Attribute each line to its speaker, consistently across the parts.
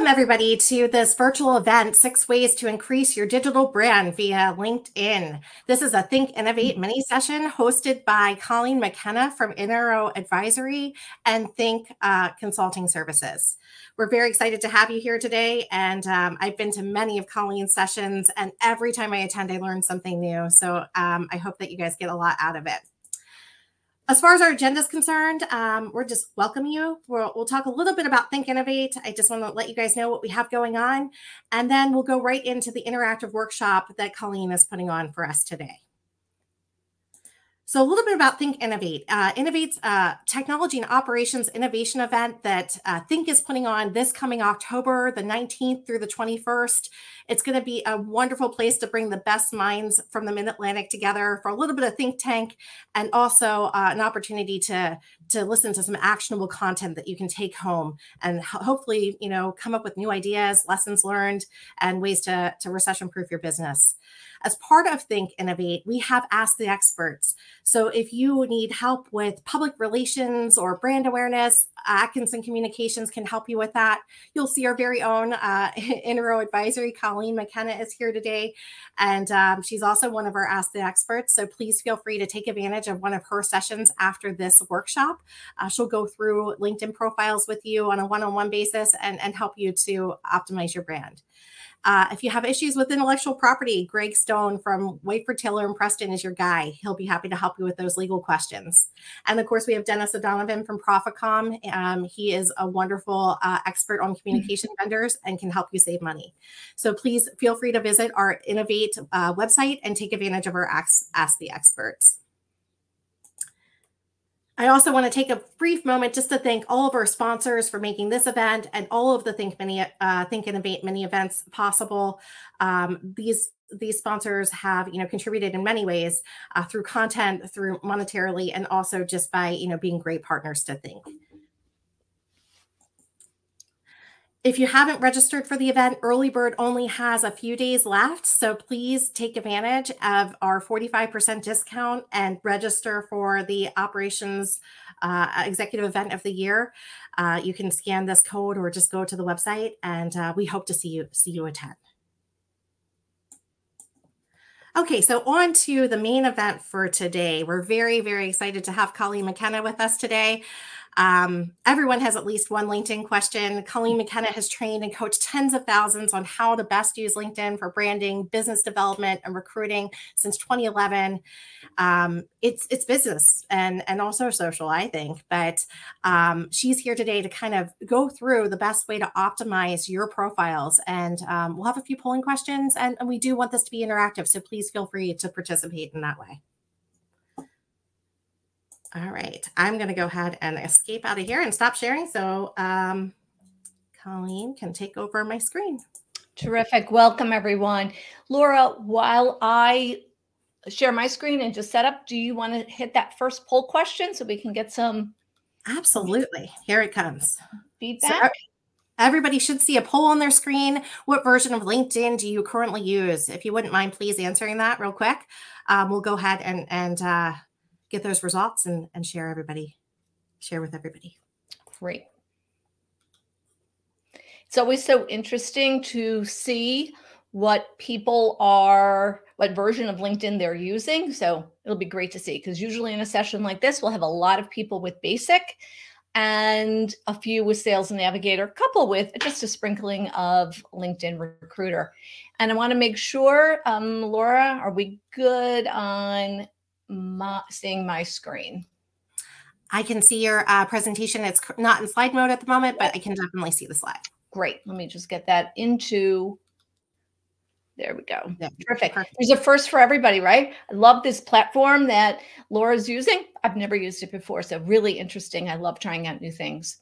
Speaker 1: Welcome, everybody, to this virtual event, 6 Ways to Increase Your Digital Brand via LinkedIn. This is a Think Innovate mini session hosted by Colleen McKenna from Intero Advisory and Think Consulting Services. We're very excited to have you here today, and I've been to many of Colleen's sessions, and every time I attend, I learn something new. So I hope that you guys get a lot out of it. As far as our agenda is concerned, we're just welcoming you. We'll talk a little bit about Think Innovate. I just want to let you guys know what we have going on. And then we'll go right into the interactive workshop that Colleen is putting on for us today. So a little bit about Think Innovate. Innovate's technology and operations innovation event that Think is putting on this coming October, the 19th through the 21st. It's going to be a wonderful place to bring the best minds from the Mid-Atlantic together for a little bit of think tank, and also an opportunity to listen to some actionable content that you can take home and hopefully, come up with new ideas, lessons learned, and ways to recession-proof your business. As part of Think Innovate, we have Ask the Experts. So if you need help with public relations or brand awareness, Atkinson Communications can help you with that. You'll see our very own Intero Advisory, Colleen McKenna, is here today. And she's also one of our Ask the Experts. So please feel free to take advantage of one of her sessions after this workshop. She'll go through LinkedIn profiles with you on a one-on-one basis and help you to optimize your brand. If you have issues with intellectual property, Greg Stone from Whiteford, Taylor and Preston is your guy. He'll be happy to help you with those legal questions. And of course, we have Dennis O'Donovan from Profitcom. He is a wonderful expert on communication vendors and can help you save money. So please feel free to visit our Innovate website and take advantage of our Ask the Experts. I also want to take a brief moment just to thank all of our sponsors for making this event and all of the Think Innovate mini events possible. These sponsors have, contributed in many ways through content, through monetarily, and also just by, being great partners to Think. If you haven't registered for the event, Early Bird only has a few days left, so please take advantage of our 45% discount and register for the Operations Executive Event of the Year. You can scan this code or just go to the website, and we hope to see you attend. Okay, so on to the main event for today. We're very, very excited to have Colleen McKenna with us today. Everyone has at least one LinkedIn question. Colleen McKenna has trained and coached tens of thousands on how to best use LinkedIn for branding, business development, and recruiting since 2011. It's business and also social, I think. But she's here today to kind of go through the best way to optimize your profiles. And we'll have a few polling questions, and we do want this to be interactive. So please feel free to participate in that way. All right, I'm going to go ahead and escape out of here and stop sharing so Colleen can take over my screen.
Speaker 2: Terrific. Welcome, everyone. Laura, while I share my screen and just set up, do you want to hit that first poll question so we can get some?
Speaker 1: Absolutely. Here it comes.
Speaker 2: Feedback.
Speaker 1: So everybody should see a poll on their screen. What version of LinkedIn do you currently use? If you wouldn't mind, please answering that real quick. We'll go ahead and get those results and share with everybody.
Speaker 2: Great. It's always so interesting to see what version of LinkedIn they're using. So it'll be great to see, because usually in a session like this, we'll have a lot of people with basic and a few with Sales Navigator, a couple with just a sprinkling of LinkedIn Recruiter. And I want to make sure, Laura, are we good on seeing my screen?
Speaker 1: I can see your presentation. It's not in slide mode at the moment, but I can definitely see the slide.
Speaker 2: Great. Let me just get that into. There we go.
Speaker 1: Yeah,
Speaker 2: terrific.
Speaker 1: Perfect.
Speaker 2: There's a first for everybody, right? I love this platform that Laura's using. I've never used it before, so really interesting. I love trying out new things.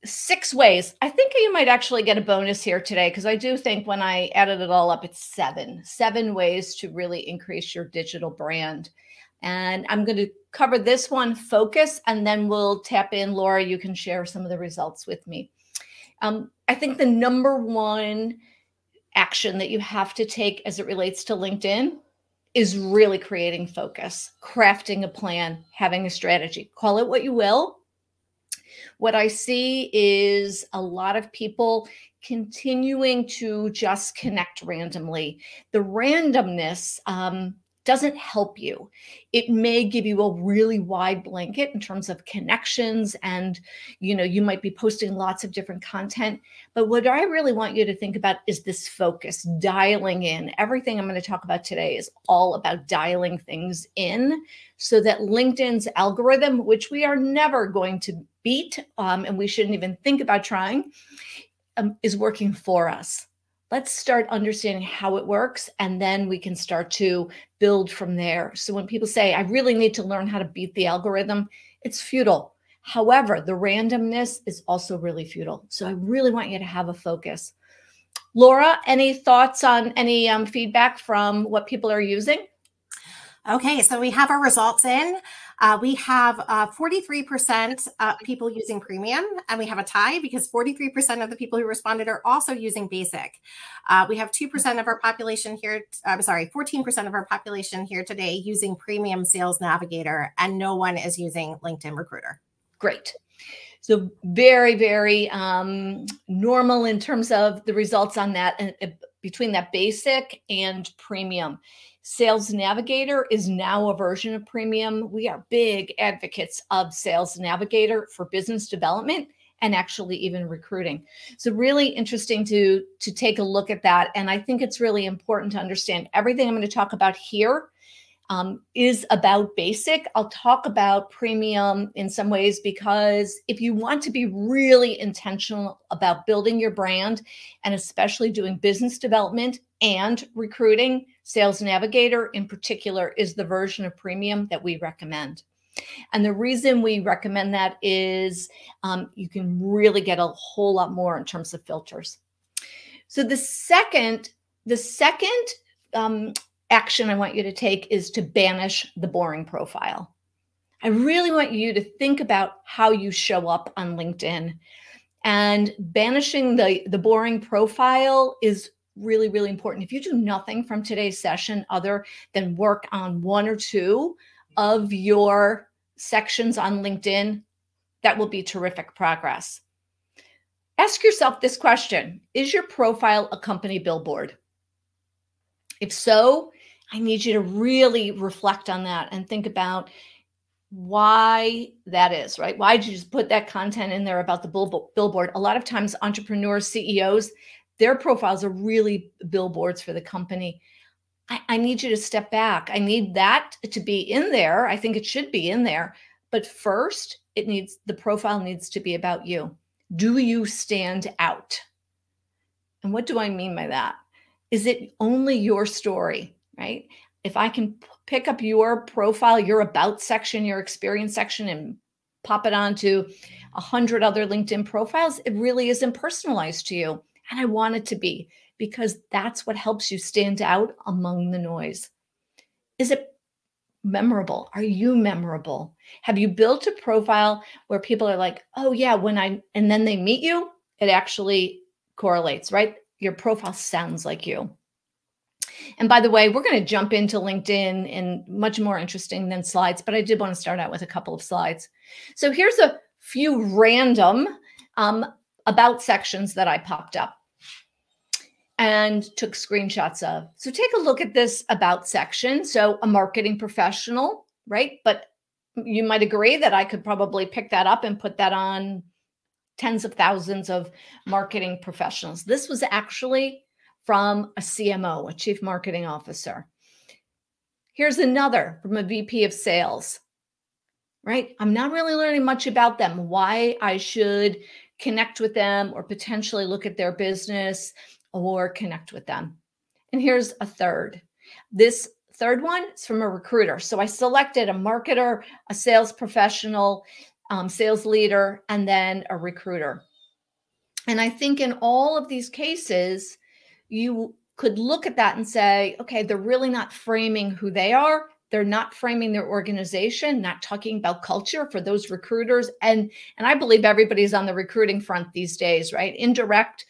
Speaker 2: 6 ways. I think you might actually get a bonus here today, because I do think when I added it all up, it's 7 ways to really increase your digital brand. And I'm going to cover this one, focus, and then we'll tap in. Laura, you can share some of the results with me. I think the number one action that you have to take as it relates to LinkedIn is really creating focus, crafting a plan, having a strategy. Call it what you will. What I see is a lot of people continuing to just connect randomly. The randomness doesn't help you. It may give you a really wide blanket in terms of connections, and you might be posting lots of different content. But what I really want you to think about is this focus, dialing in. Everything I'm going to talk about today is all about dialing things in so that LinkedIn's algorithm, which we are never going to beat, and we shouldn't even think about trying, is working for us. Let's start understanding how it works, and then we can start to build from there. So when people say, I really need to learn how to beat the algorithm, it's futile. However, the randomness is also really futile. So I really want you to have a focus. Laura, any thoughts on any feedback from what people are using?
Speaker 1: Okay, so we have our results in. We have 43% people using premium, and we have a tie because 43% of the people who responded are also using basic. We have 2% of our population here, 14% of our population here today using premium sales navigator, and no one is using LinkedIn Recruiter.
Speaker 2: Great. So very, very normal in terms of the results on that, between that basic and premium. Sales Navigator is now a version of premium. We are big advocates of Sales Navigator for business development and actually even recruiting. So really interesting to take a look at that. And I think it's really important to understand everything I'm going to talk about here is about basic. I'll talk about premium in some ways, because if you want to be really intentional about building your brand and especially doing business development and recruiting, Sales Navigator in particular is the version of premium that we recommend. And the reason we recommend that is you can really get a whole lot more in terms of filters. So the second action I want you to take is to banish the boring profile. I really want you to think about how you show up on LinkedIn, and banishing the boring profile is really, really important. If you do nothing from today's session other than work on one or two of your sections on LinkedIn, that will be terrific progress. Ask yourself this question: is your profile a company billboard? If so, I need you to really reflect on that and think about why that is, right? Why did you just put that content in there about the billboard? A lot of times entrepreneurs, CEOs, their profiles are really billboards for the company. I need you to step back. I need that to be in there. I think it should be in there. But first, the profile needs to be about you. Do you stand out? And what do I mean by that? Is it only your story, right? If I can pick up your profile, your about section, your experience section, and pop it onto 100 other LinkedIn profiles, it really isn't personalized to you. And I want it to be, because that's what helps you stand out among the noise. Is it memorable? Are you memorable? Have you built a profile where people are like, oh yeah, and then they meet you, it actually correlates, right? Your profile sounds like you. And by the way, we're going to jump into LinkedIn and much more interesting than slides, but I did want to start out with a couple of slides. So here's a few random about sections that I popped up and took screenshots of. So take a look at this about section. So a marketing professional, right? But you might agree that I could probably pick that up and put that on tens of thousands of marketing professionals. This was actually from a CMO, a chief marketing officer. Here's another from a VP of sales, right? I'm not really learning much about them, why I should connect with them or potentially look at their business or connect with them. And here's a third. This third one is from a recruiter. So I selected a marketer, a sales professional, sales leader, and then a recruiter. And I think in all of these cases, you could look at that and say, okay, they're really not framing who they are. They're not framing their organization, not talking about culture for those recruiters. And I believe everybody's on the recruiting front these days, right? Indirect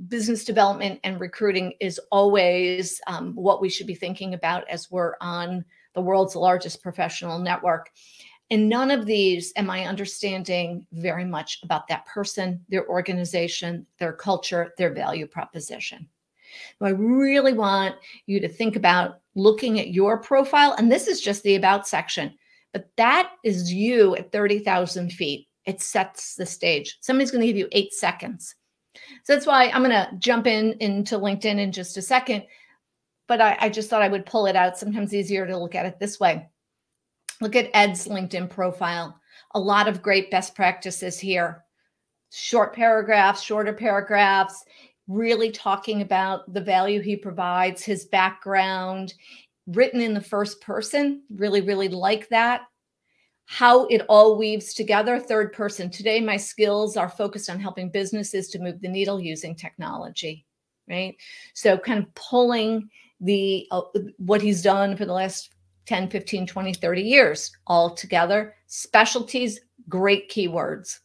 Speaker 2: business development and recruiting is always what we should be thinking about as we're on the world's largest professional network. In none of these am I understanding very much about that person, their organization, their culture, their value proposition. So I really want you to think about looking at your profile, and this is just the about section, but that is you at 30,000 feet. It sets the stage. Somebody's going to give you 8 seconds. So that's why I'm going to jump into LinkedIn in just a second, but I just thought I would pull it out. Sometimes easier to look at it this way. Look at Ed's LinkedIn profile. A lot of great best practices here. Short paragraphs, shorter paragraphs, really talking about the value he provides, his background, written in the first person. Really, really like that. How it all weaves together, third person. Today, my skills are focused on helping businesses to move the needle using technology, right? So kind of pulling the what he's done for the last 10, 15, 20, 30 years all together. Specialties, great keywords.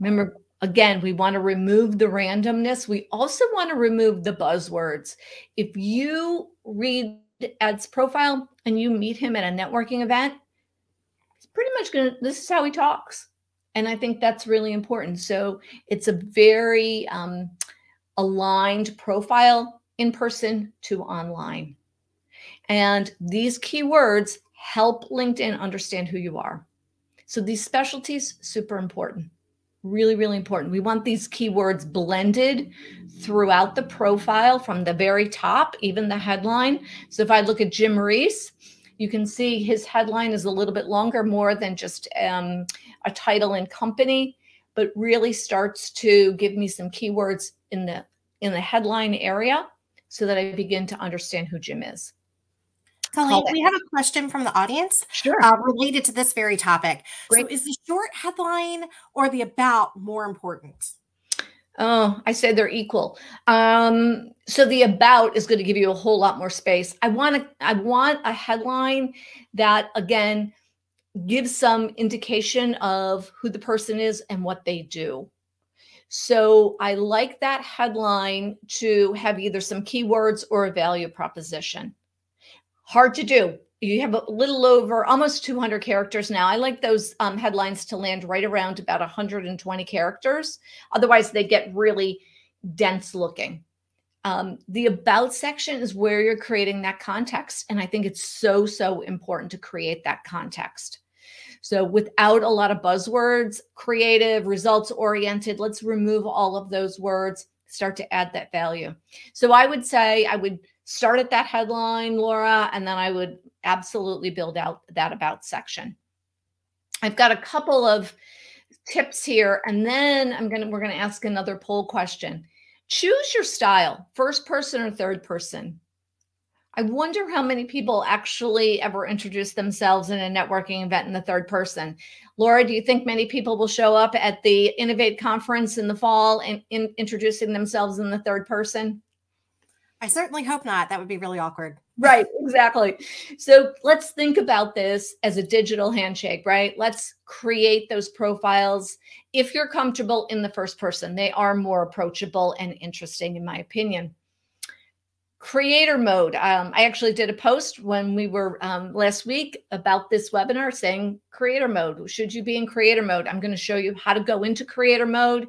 Speaker 2: Remember, again, we want to remove the randomness. We also want to remove the buzzwords. If you read Ed's profile and you meet him at a networking event, he's pretty much going to, this is how he talks. And I think that's really important. So it's a very aligned profile in person to online. And these keywords help LinkedIn understand who you are. So these specialties, super important. Really, really important. We want these keywords blended throughout the profile from the very top, even the headline. So if I look at Jim Reese, you can see his headline is a little bit longer, more than just a title and company, but really starts to give me some keywords in the headline area so that I begin to understand who Jim is.
Speaker 1: Colleen, we have a question from the audience related to this very topic. Great. So is the short headline or the about more important?
Speaker 2: Oh, I say they're equal. So the about is going to give you a whole lot more space. I want a headline that, again, gives some indication of who the person is and what they do. So I like that headline to have either some keywords or a value proposition. Hard to do. You have a little over almost 200 characters now. I like those headlines to land right around about 120 characters. Otherwise, they get really dense looking. The about section is where you're creating that context. And I think it's so, so important to create that context. So without a lot of buzzwords, creative, results-oriented, let's remove all of those words, start to add that value. So I would say I would start at that headline, Laura, and then I would absolutely build out that about section. I've got a couple of tips here, and then we're going to ask another poll question. Choose your style, first person or third person. I wonder how many people actually ever introduce themselves in a networking event in the third person. Laura, do you think many people will show up at the Innovate conference in the fall and introducing themselves in the third person?
Speaker 1: I certainly hope not. That would be really awkward.
Speaker 2: Right, exactly. So let's think about this as a digital handshake, right? Let's create those profiles. If you're comfortable in the first person, they are more approachable and interesting, in my opinion. Creator mode. I actually did a post when we were last week about this webinar saying creator mode. Should you be in creator mode? I'm going to show you how to go into creator mode,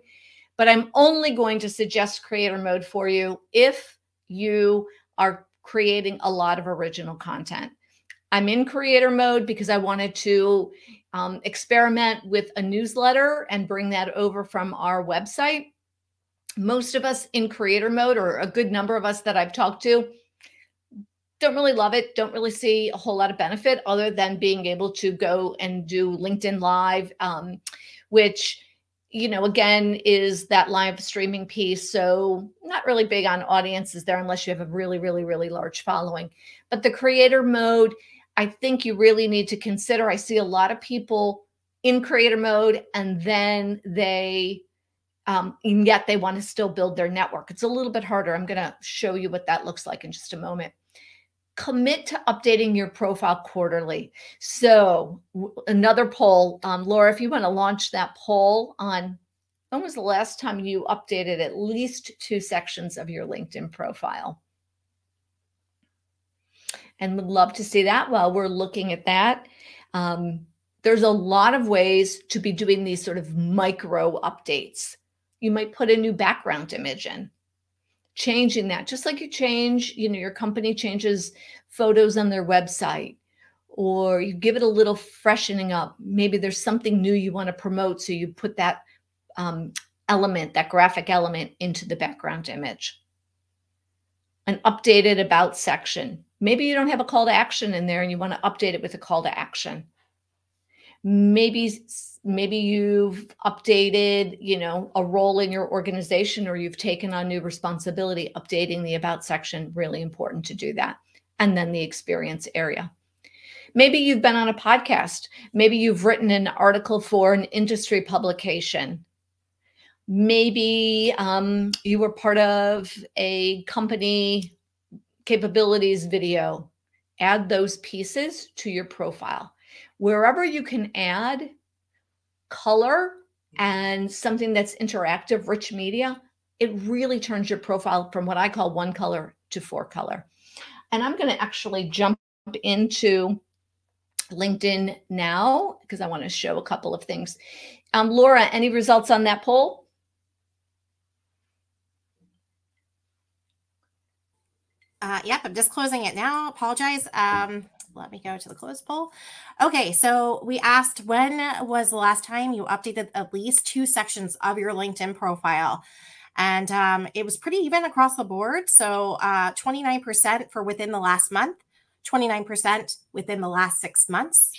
Speaker 2: but I'm only going to suggest creator mode for you if you are creating a lot of original content. I'm in creator mode because I wanted to experiment with a newsletter and bring that over from our website. Most of us in creator mode, or a good number of us that I've talked to, don't really love it, don't really see a whole lot of benefit other than being able to go and do LinkedIn Live, which, you know, again, is that live streaming piece. So not really big on audiences there unless you have a really, really, really large following. But the creator mode, I think you really need to consider. I see a lot of people in creator mode and then and yet they want to still build their network. It's a little bit harder. I'm going to show you what that looks like in just a moment. Commit to updating your profile quarterly. So another poll, Laura, if you want to launch that poll on when was the last time you updated at least 2 sections of your LinkedIn profile? And would love to see that while we're looking at that. There's a lot of ways to be doing these sort of micro updates. You might put a new background image in, changing that, just like you change, your company changes photos on their website, or you give it a little freshening up. Maybe there's something new you want to promote, so you put that element, that graphic element, into the background image. An updated about section. Maybe you don't have a call to action in there and you want to update it with a call to action. Maybe you've updated, a role in your organization, or you've taken on new responsibility. Updating the about section, really important to do that. And then the experience area. Maybe you've been on a podcast. Maybe you've written an article for an industry publication. Maybe you were part of a company capabilities video. Add those pieces to your profile. Wherever you can add color and something that's interactive, rich media, it really turns your profile from what I call 1 color to 4 color. And I'm going to actually jump into LinkedIn now because I want to show a couple of things. Laura, any results on that poll?
Speaker 1: Yep, I'm just closing it now. Apologize. Let me go to the closed poll. Okay, so we asked, when was the last time you updated at least 2 sections of your LinkedIn profile? And it was pretty even across the board. So 29% for within the last month, 29% within the last 6 months,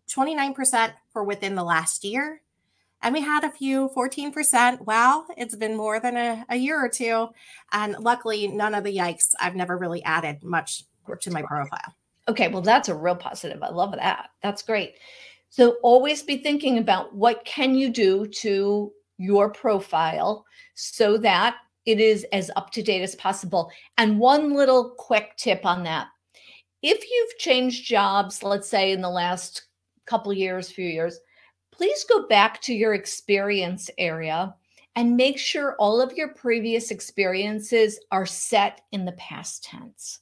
Speaker 1: 29% for within the last year. And we had a few 14%. Well, it's been more than a year or two. And luckily, none of the yikes. I've never really added much to my profile.
Speaker 2: Okay, well, that's a real positive. I love that. That's great. So always be thinking about what can you do to your profile so that it is as up to date as possible. And one little quick tip on that. If you've changed jobs, let's say in the last couple of years, few years, please go back to your experience area and make sure all of your previous experiences are set in the past tense.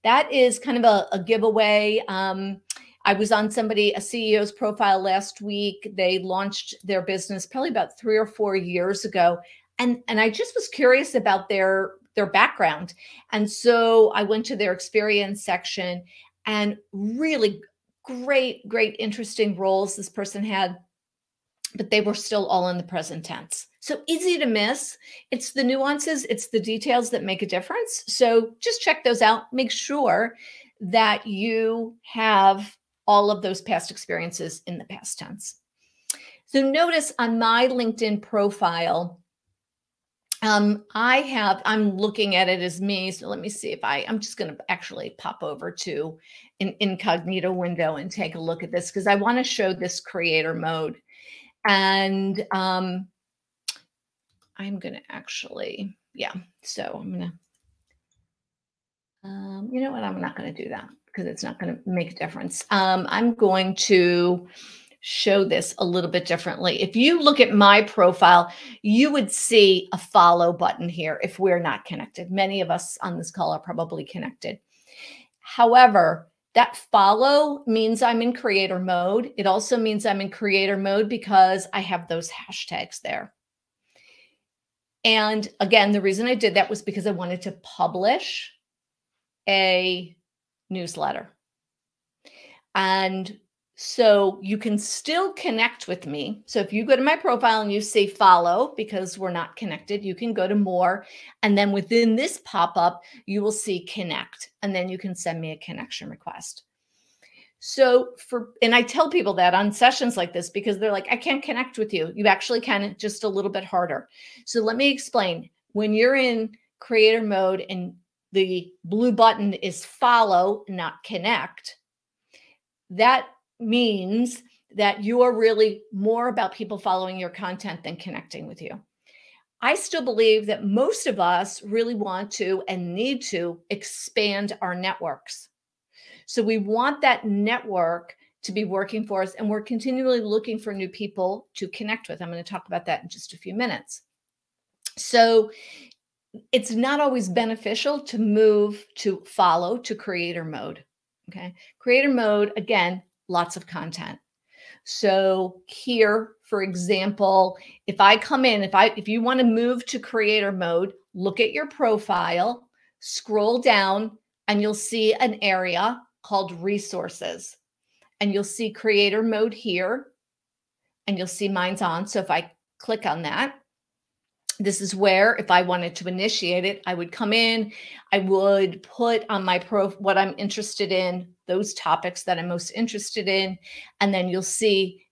Speaker 2: That is kind of a giveaway. I was on a CEO's profile last week. They launched their business probably about 3 or 4 years ago. And I just was curious about their background. And so I went to their experience section, and really great, interesting roles this person had, but they were still all in the present tense. So easy to miss. It's the nuances, it's the details that make a difference. So just check those out. Make sure that you have all of those past experiences in the past tense. So notice on my LinkedIn profile, I'm looking at it as me. So let me see if I'm just going to actually pop over to an incognito window and take a look at this, because I want to show this creator mode. And I'm going to actually, so I'm going to, you know what? I'm not going to do that because it's not going to make a difference. I'm going to show this a little bit differently. If you look at my profile, you would see a follow button here if we're not connected. Many of us on this call are probably connected. However, that follow means I'm in creator mode. It also means I'm in creator mode because I have those hashtags there. And again, the reason I did that was because I wanted to publish a newsletter. And so you can still connect with me. So if you go to my profile and you say follow, because we're not connected, you can go to more. And then within this pop-up, you will see connect. And then you can send me a connection request. So and I tell people that on sessions like this, because they're like, I can't connect with you. You actually can, just a little bit harder. So let me explain. When you're in creator mode and the blue button is follow, not connect, that means that you are really more about people following your content than connecting with you. I still believe that most of us really want to and need to expand our networks. So we want that network to be working for us, and we're continually looking for new people to connect with. I'm going to talk about that in just a few minutes. So it's not always beneficial to move to follow to creator mode. Okay. Creator mode, again, lots of content. So here, for example, if I come in, if you want to move to creator mode, look at your profile, scroll down, and you'll see an area called resources. And you'll see creator mode here, and you'll see mine's on. So if I click on that, this is where, if I wanted to initiate it, I would come in, I would put on my what I'm interested in, those topics that I'm most interested in. And then you'll see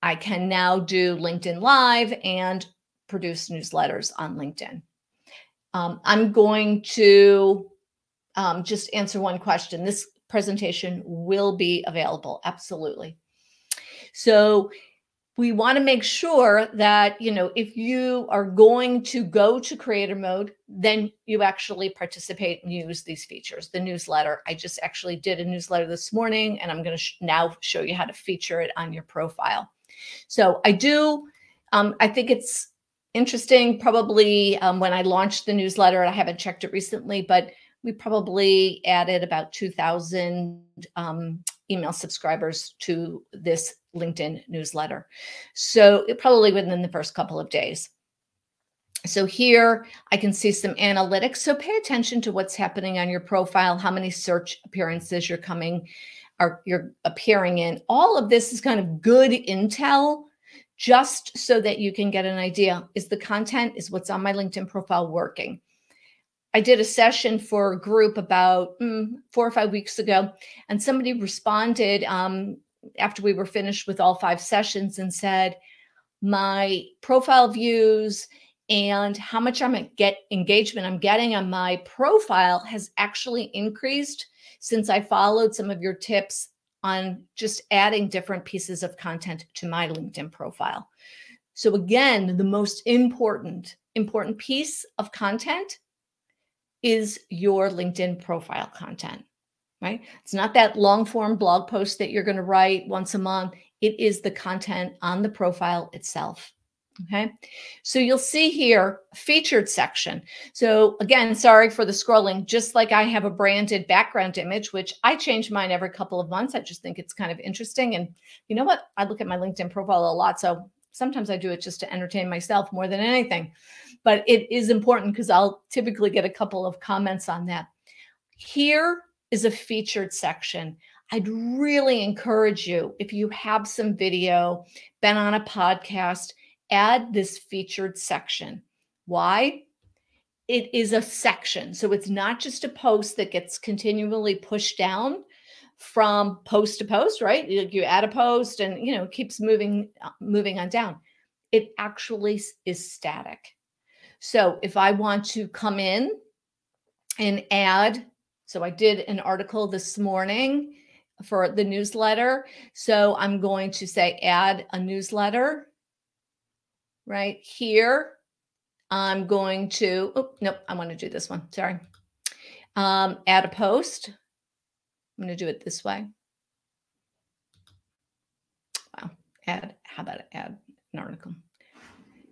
Speaker 2: I can now do LinkedIn Live and produce newsletters on LinkedIn. I'm going to just answer one question. This presentation will be available. Absolutely. So we want to make sure that, if you are going to go to creator mode, then you actually participate and use these features. The newsletter, I just actually did a newsletter this morning, and I'm going to now show you how to feature it on your profile. So I think it's interesting, probably when I launched the newsletter, I haven't checked it recently, but we probably added about 2,000 email subscribers to this LinkedIn newsletter. So it probably within the first couple of days. So here I can see some analytics. So pay attention to what's happening on your profile, how many search appearances you're appearing in. All of this is kind of good intel, just so that you can get an idea. Is the content, is what's on my LinkedIn profile working? I did a session for a group about 4 or 5 weeks ago, and somebody responded after we were finished with all 5 sessions and said, my profile views and how much engagement I'm getting on my profile has actually increased since I followed some of your tips on just adding different pieces of content to my LinkedIn profile. So again, the most important piece of content is your LinkedIn profile content, right? It's not that long form blog post that you're going to write once a month. It is the content on the profile itself. Okay. So you'll see here a featured section. So again, sorry for the scrolling, just like I have a branded background image, which I change mine every couple of months. I just think it's kind of interesting. And you know what? I look at my LinkedIn profile a lot. So sometimes I do it just to entertain myself more than anything. But it is important because I'll typically get a couple of comments on that. Here is a featured section. I'd really encourage you, if you have some video, been on a podcast, add this featured section. Why? It is a section. So it's not just a post that gets continually pushed down from post to post, right? You add a post and, it keeps moving on down. It actually is static. So if I want to come in and add, so I did an article this morning for the newsletter. So I'm going to say add a newsletter right here. I'm going to, I want to do this one. Sorry. Add a post. I'm going to do it this way. Wow. How about add an article?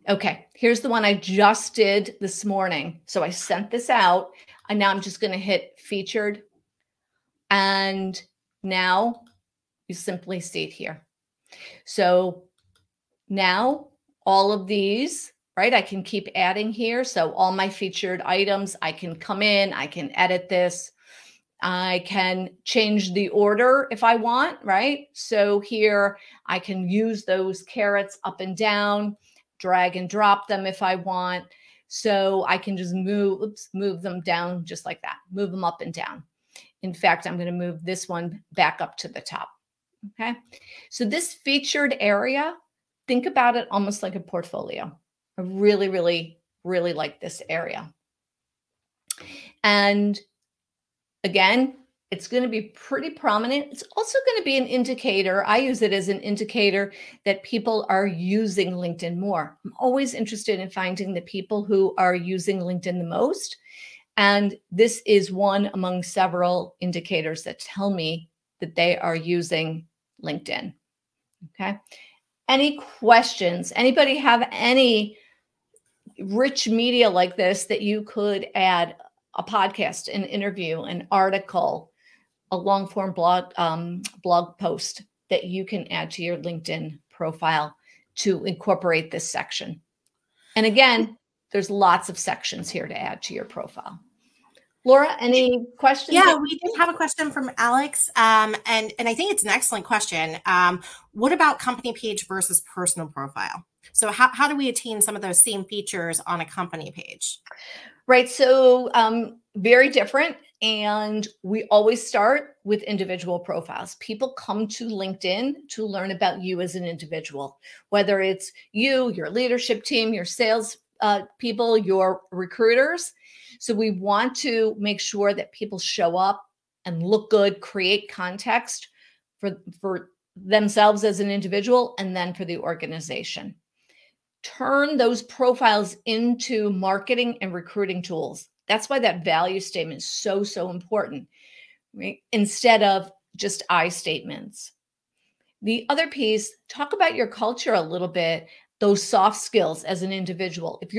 Speaker 2: Okay, here's the one I just did this morning. So I sent this out, and now I'm just going to hit featured. And now you simply see it here. So now all of these, right, I can keep adding here. So all my featured items, I can come in, I can edit this. I can change the order if I want, right? So here I can use those carrots up and down, drag and drop them if I want. So I can just move them down just like that, move them up and down. In fact, I'm going to move this one back up to the top. Okay. So this featured area, think about it almost like a portfolio. I really, really, really like this area. And again, it's going to be pretty prominent. It's also going to be an indicator. I use it as an indicator that people are using LinkedIn more. I'm always interested in finding the people who are using LinkedIn the most. And this is one among several indicators that tell me that they are using LinkedIn. Okay. Any questions? Anybody have any rich media like this that you could add? A podcast, an interview, an article, a long form blog post. that you can add to your LinkedIn profile to incorporate this section. And again, there's lots of sections here to add to your profile. Laura, any questions?
Speaker 1: Yeah, we did have a question from Alex, and I think it's an excellent question. What about company page versus personal profile? So how do we attain some of those same features on a company page?
Speaker 2: Right. So very different. And we always start with individual profiles. People come to LinkedIn to learn about you as an individual, whether it's you, your leadership team, your sales people, your recruiters. So we want to make sure that people show up and look good, create context for themselves as an individual, and then for the organization. Turn those profiles into marketing and recruiting tools. That's why that value statement is so, so important, right? Instead of just I statements. The other piece, talk about your culture a little bit, those soft skills as an individual. If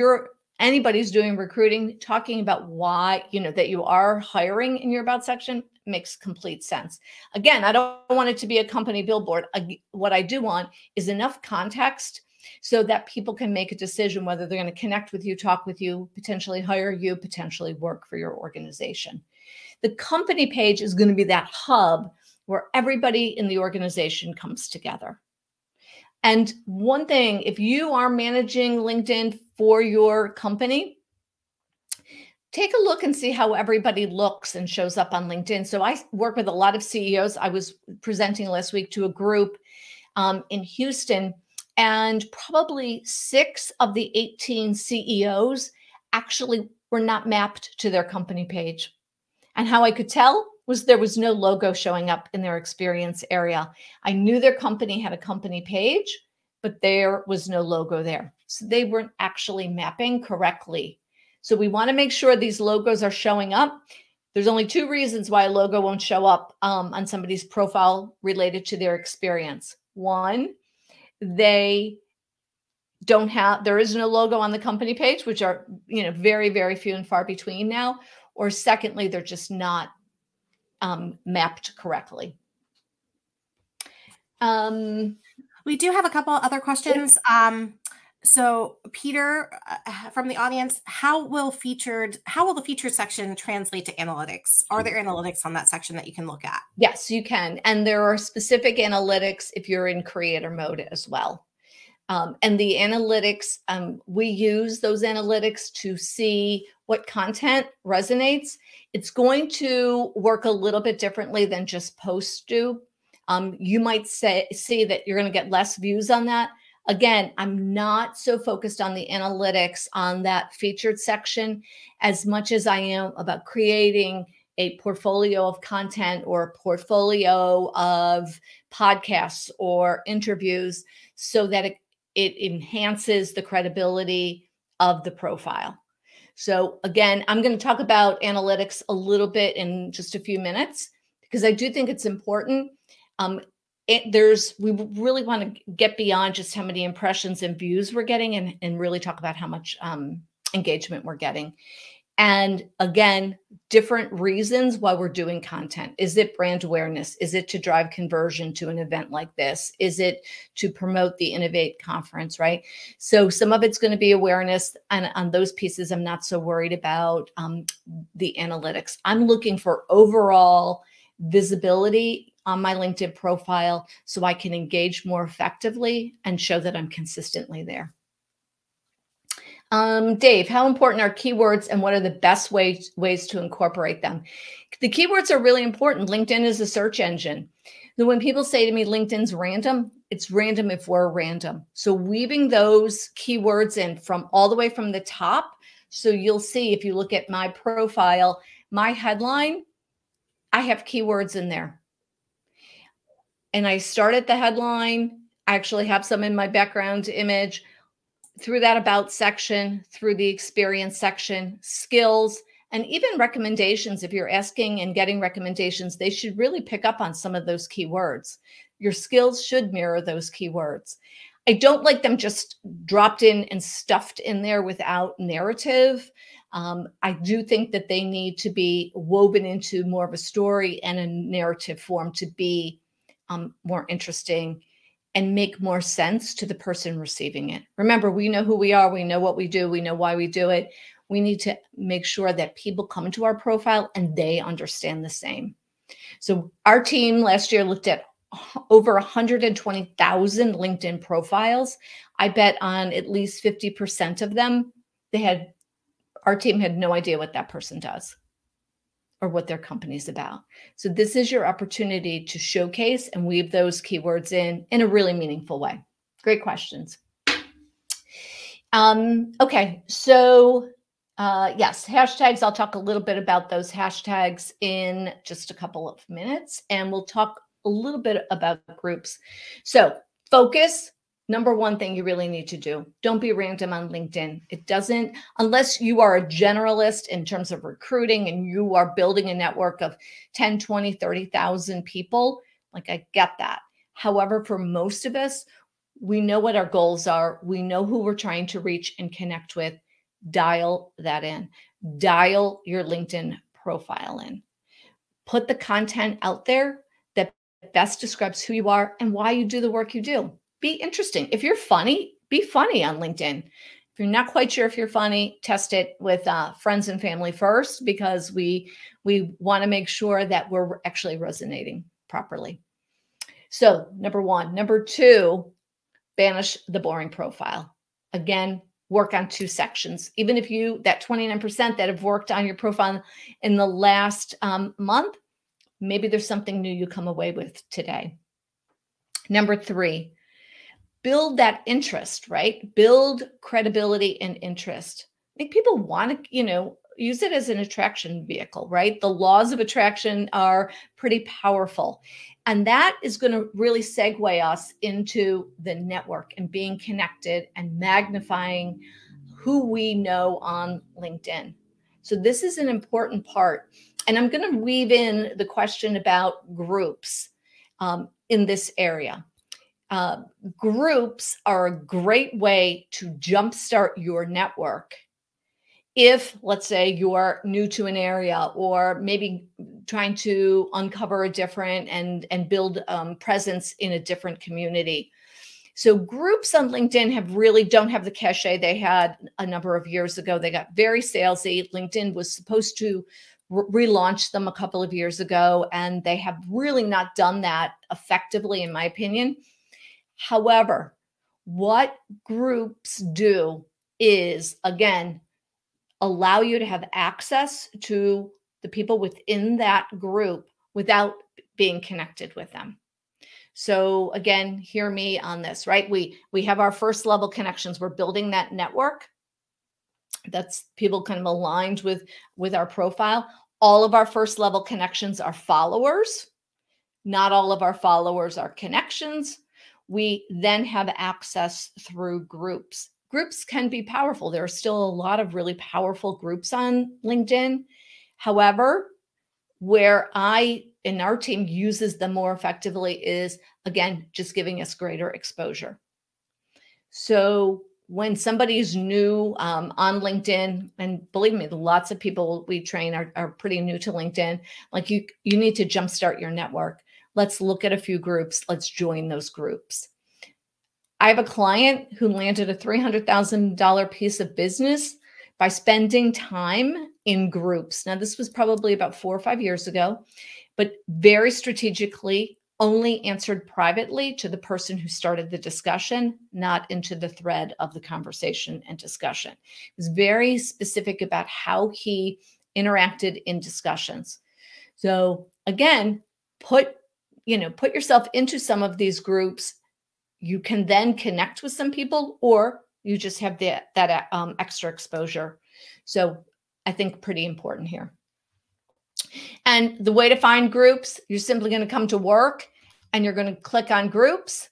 Speaker 2: anybody's doing recruiting, talking about why, that you are hiring in your about section makes complete sense. Again, I don't want it to be a company billboard. What I do want is enough context so that people can make a decision whether they're going to connect with you, talk with you, potentially hire you, potentially work for your organization. The company page is going to be that hub where everybody in the organization comes together. And one thing, if you are managing LinkedIn for your company, take a look and see how everybody looks and shows up on LinkedIn. So I work with a lot of CEOs. I was presenting last week to a group in Houston, and probably 6 of the 18 CEOs actually were not mapped to their company page. And how I could tell was there was no logo showing up in their experience area. I knew their company had a company page, but there was no logo there. So they weren't actually mapping correctly. So we want to make sure these logos are showing up. There's only 2 reasons why a logo won't show up on somebody's profile related to their experience. One, there is no logo on the company page, which are, very, very few and far between now. Or secondly, they're just not mapped correctly.
Speaker 1: We do have a couple other questions. So Peter from the audience, how will the featured section translate to analytics? Are there analytics on that section that you can look at?
Speaker 2: Yes, you can. And there are specific analytics if you're in creator mode as well. And the analytics, we use those analytics to see what content resonates. It's going to work a little bit differently than just posts do. You might see that you're going to get less views on that. Again, I'm not so focused on the analytics on that featured section as much as I am about creating a portfolio of content or a portfolio of podcasts or interviews so that it enhances the credibility of the profile. So again, I'm going to talk about analytics a little bit in just a few minutes because I do think it's important. We really want to get beyond just how many impressions and views we're getting and really talk about how much engagement we're getting. And again, different reasons why we're doing content. Is it brand awareness? Is it to drive conversion to an event like this? Is it to promote the Innovate conference, right? So some of it's going to be awareness. And on those pieces, I'm not so worried about the analytics. I'm looking for overall visibility on my LinkedIn profile so I can engage more effectively and show that I'm consistently there. Dave, how important are keywords and what are the best ways to incorporate them? The keywords are really important. LinkedIn is a search engine. When people say to me, LinkedIn's random, it's random if we're random. So weaving those keywords in from all the way from the top. So you'll see if you look at my profile, my headline, I have keywords in there. And I start at the headline. I actually have some in my background image. Through that about section, through the experience section, skills, and even recommendations. If you're asking and getting recommendations, they should really pick up on some of those keywords. Your skills should mirror those keywords. I don't like them just dropped in and stuffed in there without narrative. I do think that they need to be woven into more of a story and a narrative form to be more interesting and make more sense to the person receiving it. Remember, we know who we are. We know what we do. We know why we do it. We need to make sure that people come into our profile and they understand the same. So our team last year looked at over 120,000 LinkedIn profiles. I bet on at least 50% of them, our team had no idea what that person does or what their company's about. So this is your opportunity to showcase and weave those keywords in a really meaningful way. Great questions. Okay, so yes, hashtags. I'll talk a little bit about those hashtags in just a couple of minutes, and we'll talk a little bit about groups. So focus. Number one thing you really need to do, don't be random on LinkedIn. It doesn't, unless you are a generalist in terms of recruiting and you are building a network of 10, 20, 30,000 people, like I get that. However, for most of us, we know what our goals are. We know who we're trying to reach and connect with. Dial that in. Dial your LinkedIn profile in. Put the content out there that best describes who you are and why you do the work you do. Be interesting. If you're funny, be funny on LinkedIn. If you're not quite sure if you're funny, test it with friends and family first, because we want to make sure that we're actually resonating properly. So number one. Number two, banish the boring profile. Again, work on two sections. Even if that 29% that have worked on your profile in the last month, maybe there's something new you come away with today. Number three, build that interest, right? Build credibility and interest. I think people want to, use it as an attraction vehicle, right? The laws of attraction are pretty powerful. And that is going to really segue us into the network and being connected and magnifying who we know on LinkedIn. So this is an important part. And I'm going to weave in the question about groups in this area. Groups are a great way to jumpstart your network. If, let's say, you are new to an area or maybe trying to uncover a different and build presence in a different community. So groups on LinkedIn don't have the cachet they had a number of years ago. They got very salesy. LinkedIn was supposed to relaunch them a couple of years ago, and they have really not done that effectively, in my opinion. However, what groups do is, again, allow you to have access to the people within that group without being connected with them. So again, hear me on this, right? We have our first level connections. We're building that network. That's people kind of aligned with our profile. All of our first level connections are followers. Not all of our followers are connections. We then have access through groups. Groups can be powerful. There are still a lot of really powerful groups on LinkedIn. However, where our team uses them more effectively is, again, just giving us greater exposure. So when somebody is new on LinkedIn, and believe me, lots of people we train are pretty new to LinkedIn, like you need to jumpstart your network. Let's look at a few groups. Let's join those groups. I have a client who landed a $300,000 piece of business by spending time in groups. Now, this was probably about 4 or 5 years ago, but very strategically only answered privately to the person who started the discussion, not into the thread of the conversation and discussion. He was very specific about how he interacted in discussions. So again, put yourself into some of these groups. You can then connect with some people, or you just have that extra exposure. So I think pretty important here. And the way to find groups, you're simply going to come to work and you're going to click on groups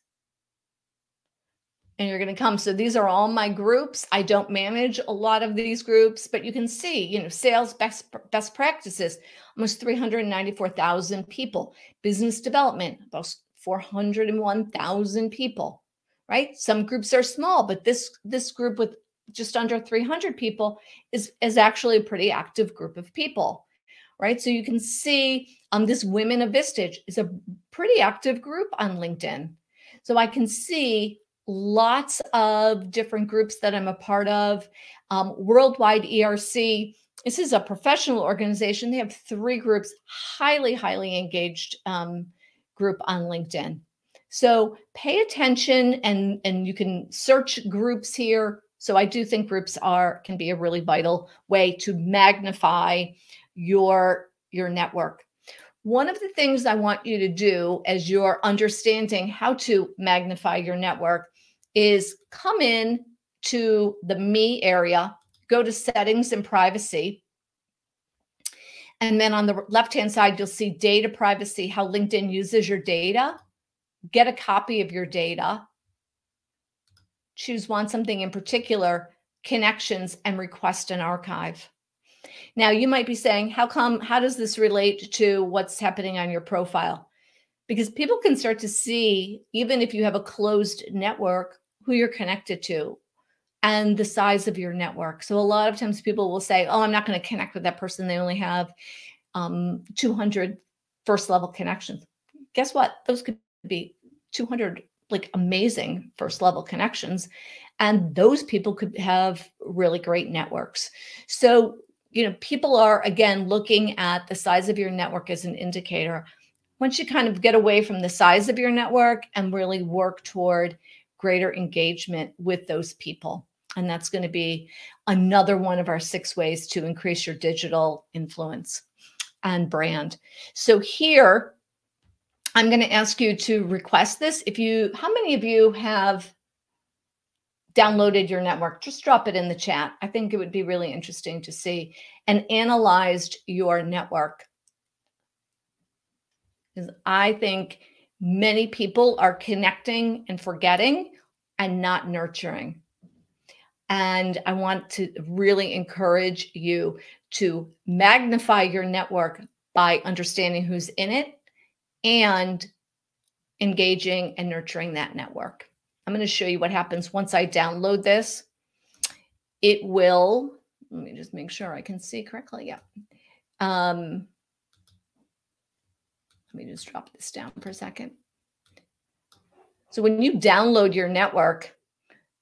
Speaker 2: and you're going to come. So these are all my groups. I don't manage a lot of these groups, but you can see, sales best practices, almost 394,000 people, business development, about 401,000 people, right? Some groups are small, but this group with just under 300 people is actually a pretty active group of people, right? So you can see this Women of Vistage is a pretty active group on LinkedIn. So I can see lots of different groups that I'm a part of. Worldwide ERC, this is a professional organization. They have 3 groups, highly, highly engaged group on LinkedIn. So pay attention, and you can search groups here. So I do think groups can be a really vital way to magnify your network. One of the things I want you to do as you're understanding how to magnify your network is come in to the Me area, go to Settings and Privacy. And then on the left-hand side, you'll see Data Privacy, how LinkedIn uses your data. Get a copy of your data. Choose something in particular, Connections, and Request an Archive. Now, you might be saying, how does this relate to what's happening on your profile? Because people can start to see, even if you have a closed network, who you're connected to and the size of your network. So a lot of times people will say, oh, I'm not going to connect with that person. They only have 200 first level connections. Guess what? Those could be 200 like amazing first level connections. And those people could have really great networks. So, people are, again, looking at the size of your network as an indicator. Once you kind of get away from the size of your network and really work toward greater engagement with those people. And that's going to be another one of our 6 ways to increase your digital influence and brand. So here, I'm going to ask you to request this. How many of you have downloaded your network? Just drop it in the chat. I think it would be really interesting to see and analyzed your network. Because I think many people are connecting and forgetting and not nurturing. And I want to really encourage you to magnify your network by understanding who's in it and engaging and nurturing that network. I'm going to show you what happens once I download this. It will, let me just make sure I can see correctly. Yeah. Let me just drop this down for a second. So when you download your network,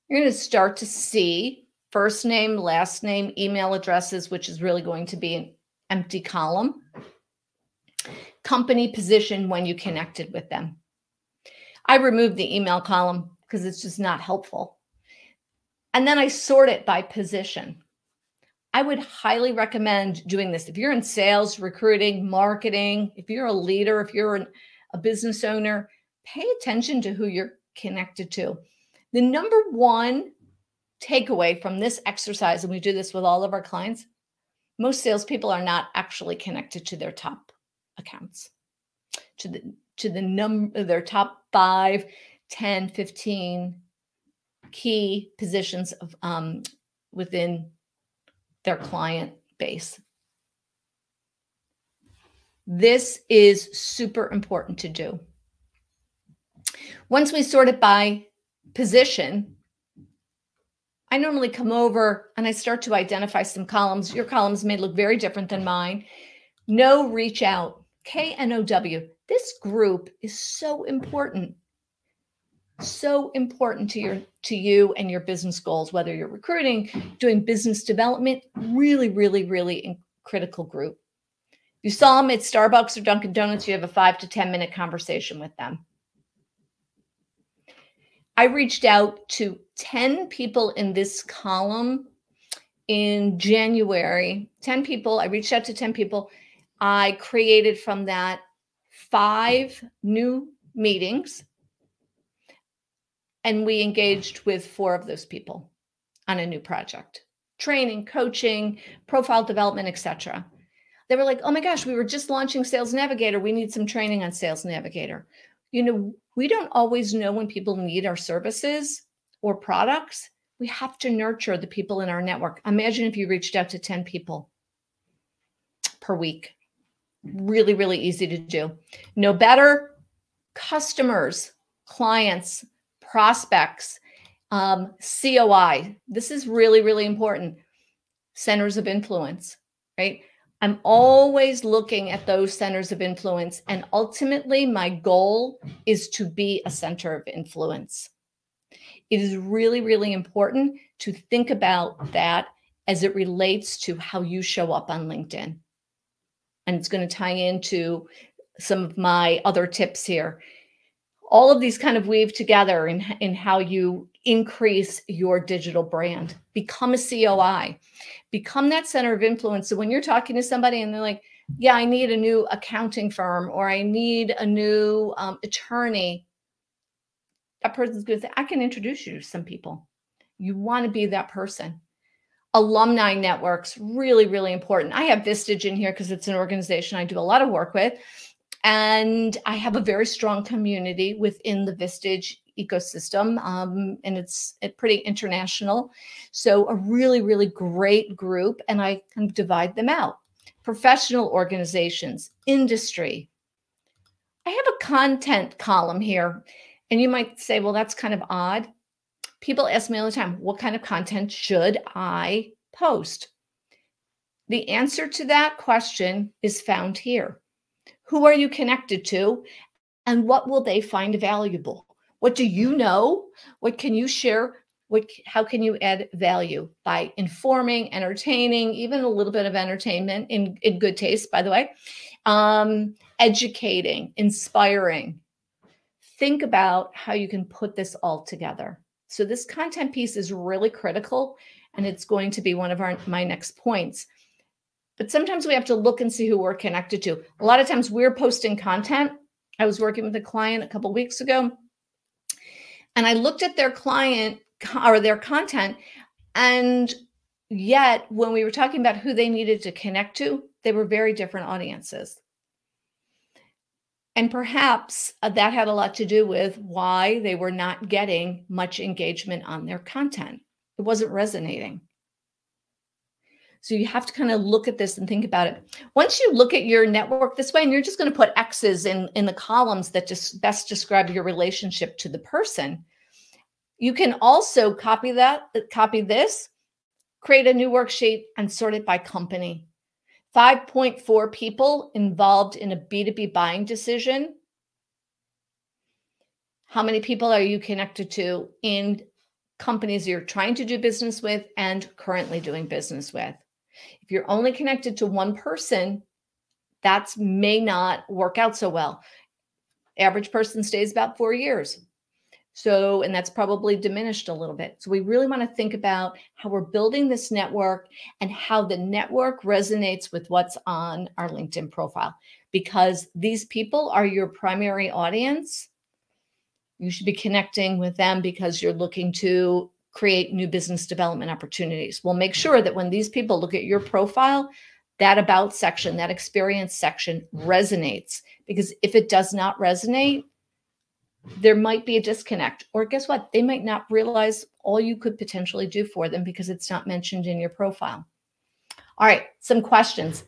Speaker 2: you're going to start to see first name, last name, email addresses, which is really going to be an empty column. Company position when you connected with them. I removed the email column because it's just not helpful. And then I sort it by position. I would highly recommend doing this. If you're in sales, recruiting, marketing, if you're a leader, if you're a business owner, pay attention to who you're connected to. The number one takeaway from this exercise, and we do this with all of our clients, most salespeople are not actually connected to their top accounts, to their top 5, 10, 15 key positions of within their client base. This is super important to do. Once we sort it by position, I normally come over and I start to identify some columns. Your columns may look very different than mine. Know, reach out, KNOW. This group is so important. So important to you and your business goals, whether you're recruiting, doing business development, really, really, really critical group. If you saw them at Starbucks or Dunkin' Donuts, you have a 5 to 10 minute conversation with them. I reached out to 10 people in this column in January. 10 people. I reached out to 10 people. I created from that 5 new meetings. And we engaged with 4 of those people on a new project. Training, coaching, profile development, etc. They were like, oh my gosh, we were just launching Sales Navigator. We need some training on Sales Navigator. We don't always know when people need our services or products. We have to nurture the people in our network. Imagine if you reached out to 10 people per week. Really, really easy to do. Know better, customers, clients, prospects, COI. This is really, really important. Centers of influence, right? I'm always looking at those centers of influence. And ultimately, my goal is to be a center of influence. It is really, really important to think about that as it relates to how you show up on LinkedIn. And it's going to tie into some of my other tips here. All of these kind of weave together in how you increase your digital brand. Become a COI. Become that center of influence. So when you're talking to somebody and they're like, yeah, I need a new accounting firm, or I need a new attorney, that person's going to say, I can introduce you to some people. You want to be that person. Alumni networks, really, really important. I have Vistage in here because it's an organization I do a lot of work with. And I have a very strong community within the Vistage ecosystem, and it's pretty international. So a really, really great group, and I can divide them out. Professional organizations, industry. I have a content column here, and you might say, well, that's kind of odd. People ask me all the time, what kind of content should I post? The answer to that question is found here. Who are you connected to, and what will they find valuable? What do you know? What can you share? How can you add value? By informing, entertaining, even a little bit of entertainment in good taste, by the way, educating, inspiring. Think about how you can put this all together. So this content piece is really critical, and it's going to be one of my next points. But sometimes we have to look and see who we're connected to. A lot of times we're posting content. I was working with a client a couple of weeks ago, and I looked at their client or their content, and yet when we were talking about who they needed to connect to, they were very different audiences. And perhaps that had a lot to do with why they were not getting much engagement on their content. It wasn't resonating. So you have to kind of look at this and think about it. Once you look at your network this way, and you're just going to put X's in the columns that just best describe your relationship to the person, you can also copy this, create a new worksheet, and sort it by company. 5.4 people involved in a B2B buying decision. How many people are you connected to in companies you're trying to do business with and currently doing business with? If you're only connected to one person, that may not work out so well. Average person stays about 4 years. So, and that's probably diminished a little bit. So we really want to think about how we're building this network and how the network resonates with what's on our LinkedIn profile, because these people are your primary audience. You should be connecting with them because you're looking to create new business development opportunities. Well, make sure that when these people look at your profile, that about section, that experience section resonates, because if it does not resonate, there might be a disconnect, or guess what? They might not realize all you could potentially do for them because it's not mentioned in your profile. All right, some questions.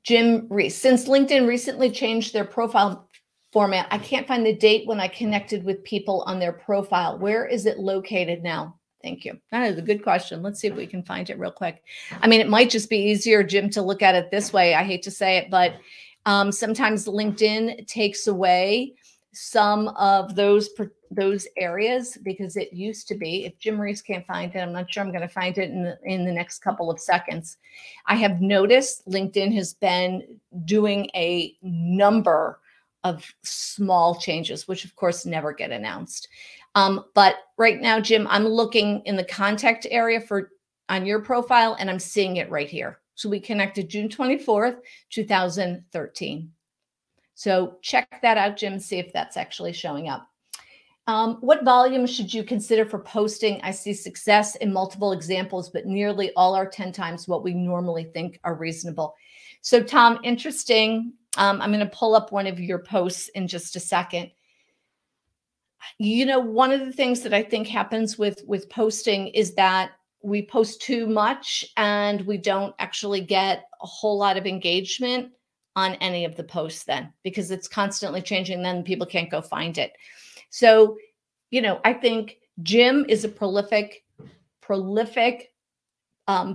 Speaker 2: Jim Reese, since LinkedIn recently changed their profile format, I can't find the date when I connected with people on their profile. Where is it located now? Thank you. That is a good question. Let's see if we can find it real quick. I mean, it might just be easier, Jim, to look at it this way. I hate to say it, but sometimes LinkedIn takes away some of those areas, because it used to be, if Jim Reese can't find it, I'm not sure I'm going to find it in the next couple of seconds. I have noticed LinkedIn has been doing a number of small changes, which of course never get announced. But right now, Jim, I'm looking in the contact area on your profile, and I'm seeing it right here. So we connected June 24th, 2013. So check that out, Jim, see if that's actually showing up. What volume should you consider for posting? I see success in multiple examples, but nearly all are 10 times what we normally think are reasonable. So Tom, interesting. I'm going to pull up one of your posts in just a second. You know, one of the things that I think happens with posting is that we post too much and we don't actually get a whole lot of engagement on any of the posts then, because it's constantly changing. Then people can't go find it. So, you know, I think Jim is a prolific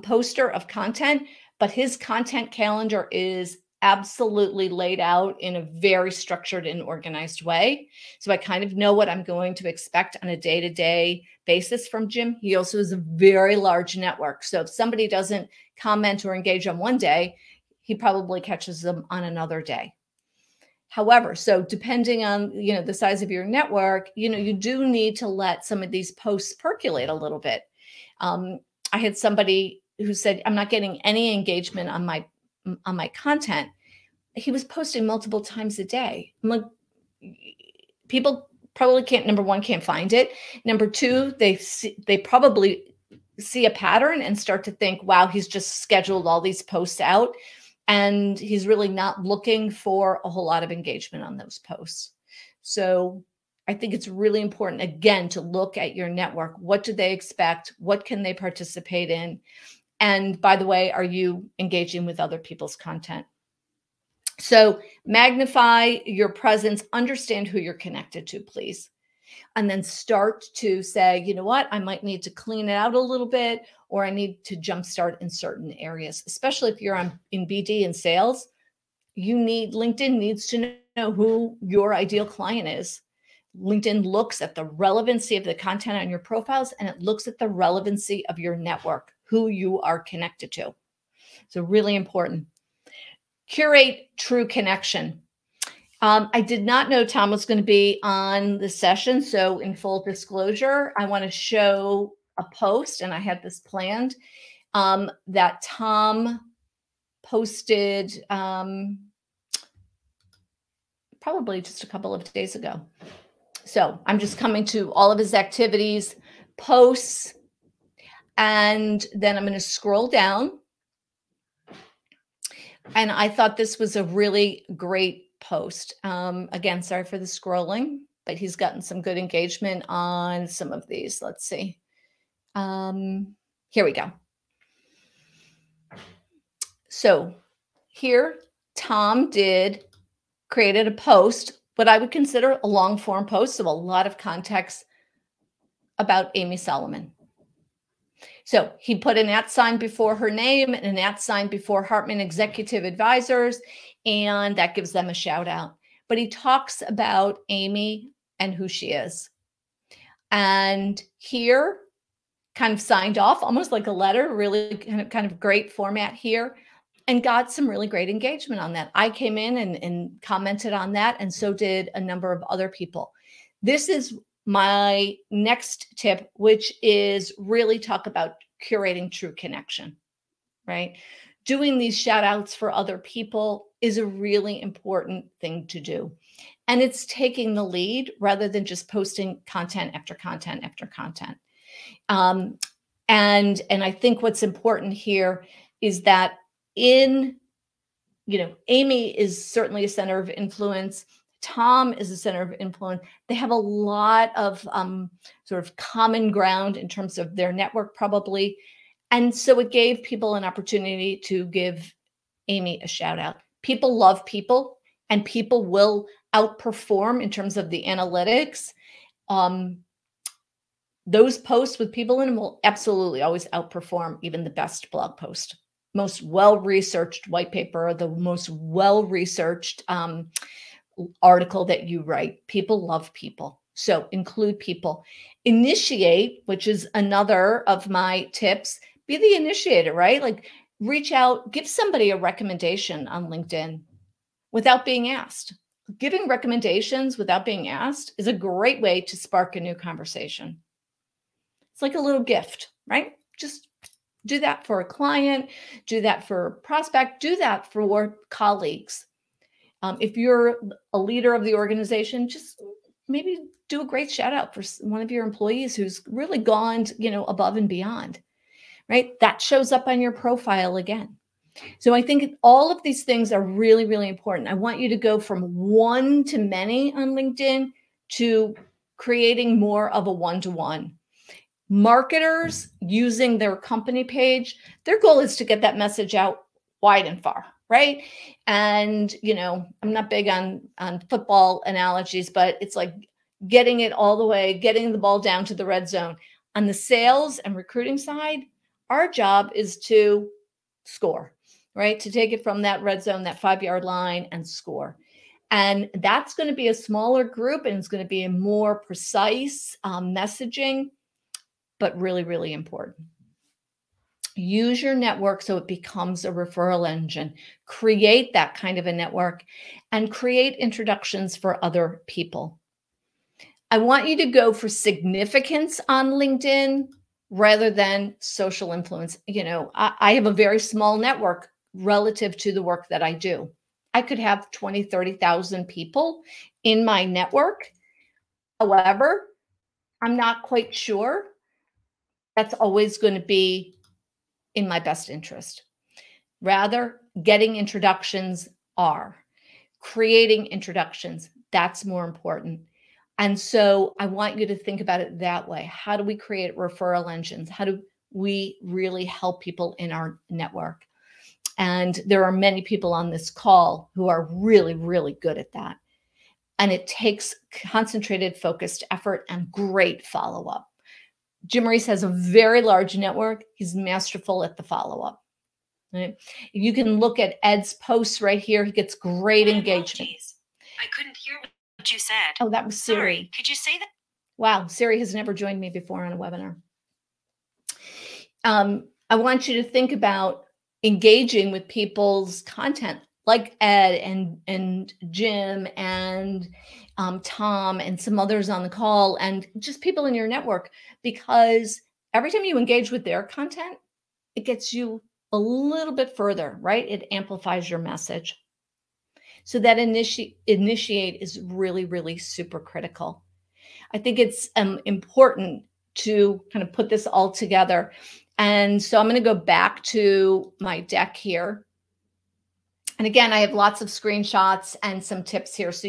Speaker 2: poster of content, but his content calendar is absolutely laid out in a very structured and organized way. So I kind of know what I'm going to expect on a day-to-day basis from Jim. He also has a very large network. So if somebody doesn't comment or engage on one day, he probably catches them on another day. However, so depending on, the size of your network, you do need to let some of these posts percolate a little bit. I had somebody who said, I'm not getting any engagement on my content. He was posting multiple times a day. I'm like, people probably can't, number one, can't find it. Number two, they probably see a pattern and start to think, wow, he's just scheduled all these posts out. And he's really not looking for a whole lot of engagement on those posts. So I think it's really important, again, to look at your network. What do they expect? What can they participate in? And by the way, are you engaging with other people's content? So magnify your presence, understand who you're connected to, please. And then start to say, you know what, I might need to clean it out a little bit, or I need to jumpstart in certain areas, especially if you're in BD and sales. LinkedIn needs to know who your ideal client is. LinkedIn looks at the relevancy of the content on your profiles, and it looks at the relevancy of your network, who you are connected to. So really important. Curate true connection. I did not know Tom was going to be on the session. So in full disclosure, I want to show a post, and I had this planned, that Tom posted probably just a couple of days ago. So I'm just coming to all of his activities, posts, and then I'm going to scroll down. And I thought this was a really great post. Again, sorry for the scrolling, but he's gotten some good engagement on some of these. Let's see. Here we go. So here, Tom created a post, what I would consider a long form post, so a lot of context about Amy Solomon. So he put an @ before her name and an @ before Hartman Executive Advisors, and that gives them a shout out. But he talks about Amy and who she is. And here, kind of signed off, almost like a letter, really kind of great format here, and got some really great engagement on that. I came in and commented on that, and so did a number of other people. This is my next tip, which is really talk about curating true connection, right? Doing these shout outs for other people is a really important thing to do. And it's taking the lead rather than just posting content after content after content. And I think what's important here is that Amy is certainly a center of influence. Tom is a center of influence. They have a lot of sort of common ground in terms of their network, probably. And so it gave people an opportunity to give Amy a shout out. People love people, and people will outperform in terms of the analytics. Those posts with people in them will absolutely always outperform even the best blog post. Most well-researched white paper, the most well-researched article that you write. People love people. So include people. Initiate, which is another of my tips. Be the initiator, right? Like reach out, give somebody a recommendation on LinkedIn without being asked. Giving recommendations without being asked is a great way to spark a new conversation. It's like a little gift, right? Just do that for a client, do that for a prospect, do that for colleagues. If you're a leader of the organization, just maybe do a great shout out for one of your employees who's really gone, above and beyond, right? That shows up on your profile again. So I think all of these things are really, really important. I want you to go from one to many on LinkedIn to creating more of a one-to-one. Marketers using their company page, their goal is to get that message out wide and far, right? And, I'm not big on football analogies, but it's like getting it all the way, getting the ball down to the red zone. On the sales and recruiting side, Our job is to score, right? To take it from that red zone, that 5-yard line, and score. And that's going to be a smaller group, and it's going to be a more precise messaging, but really, really important. Use your network so it becomes a referral engine. Create that kind of a network and create introductions for other people. I want you to go for significance on LinkedIn rather than social influence. I have a very small network relative to the work that I do. I could have 20, 30,000 people in my network. However, I'm not quite sure that's always going to be in my best interest. Rather, getting introductions are. Creating introductions, that's more important. And so I want you to think about it that way. How do we create referral engines? How do we really help people in our network? And there are many people on this call who are really, really good at that. And it takes concentrated, focused effort and great follow-up. Jim Reese has a very large network. He's masterful at the follow-up. Right? You can look at Ed's posts right here. He gets great engagement.
Speaker 3: I couldn't hear what you said.
Speaker 2: Oh, that was Siri.
Speaker 3: Sorry, could you say that?
Speaker 2: Wow, Siri has never joined me before on a webinar. I want you to think about engaging with people's content, like Ed and Jim and Tom and some others on the call, and just people in your network, because every time you engage with their content, it gets you a little bit further, right? It amplifies your message. So that initiate is really, really super critical. I think it's important to kind of put this all together. And so I'm going to go back to my deck here. And again, I have lots of screenshots and some tips here, so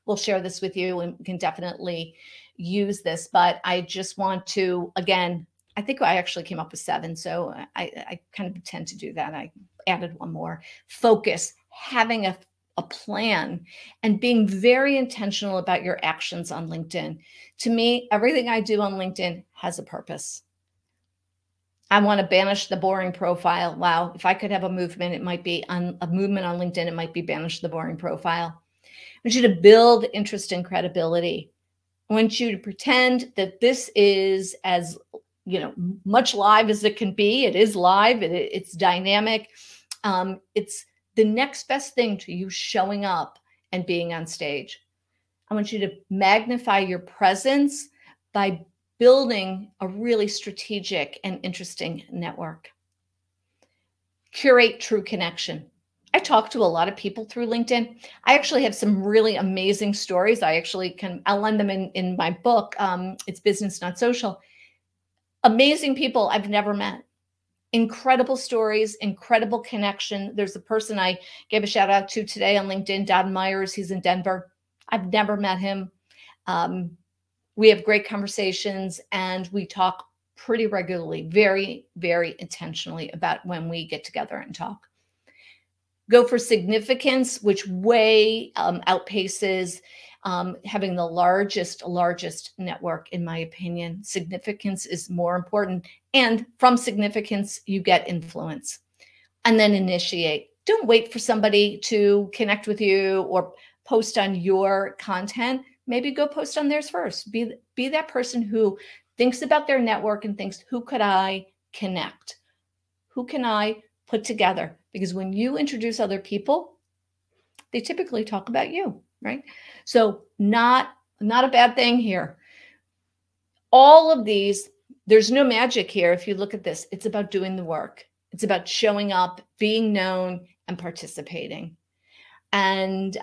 Speaker 2: we'll share this with you and can definitely use this. But I just want to, again, I think I actually came up with 7. So I kind of tend to do that. I added one more. Focus, having a plan, and being very intentional about your actions on LinkedIn. To me, everything I do on LinkedIn has a purpose. I want to banish the boring profile. Wow. If I could have a movement, it might be on a movement on LinkedIn. It might be banish the boring profile. I want you to build interest and credibility. I want you to pretend that this is as much live as it can be. It is live. It's dynamic. It's the next best thing to you showing up and being on stage. I want you to magnify your presence by building a really strategic and interesting network. Curate true connection. I talk to a lot of people through LinkedIn. I actually have some really amazing stories. I'll lend them in my book. It's Business Not Social. Amazing people I've never met. Incredible stories, incredible connection. There's a person I gave a shout out to today on LinkedIn, Don Myers. He's in Denver. I've never met him. We have great conversations, and we talk pretty regularly, very, very intentionally about when we get together and talk. Go for significance, which way outpaces having the largest network, in my opinion. Significance is more important. And from significance, you get influence. And then initiate. Don't wait for somebody to connect with you or post on your content. Maybe go post on theirs first. Be that person who thinks about their network and thinks, who could I connect? Who can I put together? Because when you introduce other people, they typically talk about you, right? So not a bad thing here. All of these, there's no magic here. If you look at this, it's about doing the work. It's about showing up, being known, and participating. And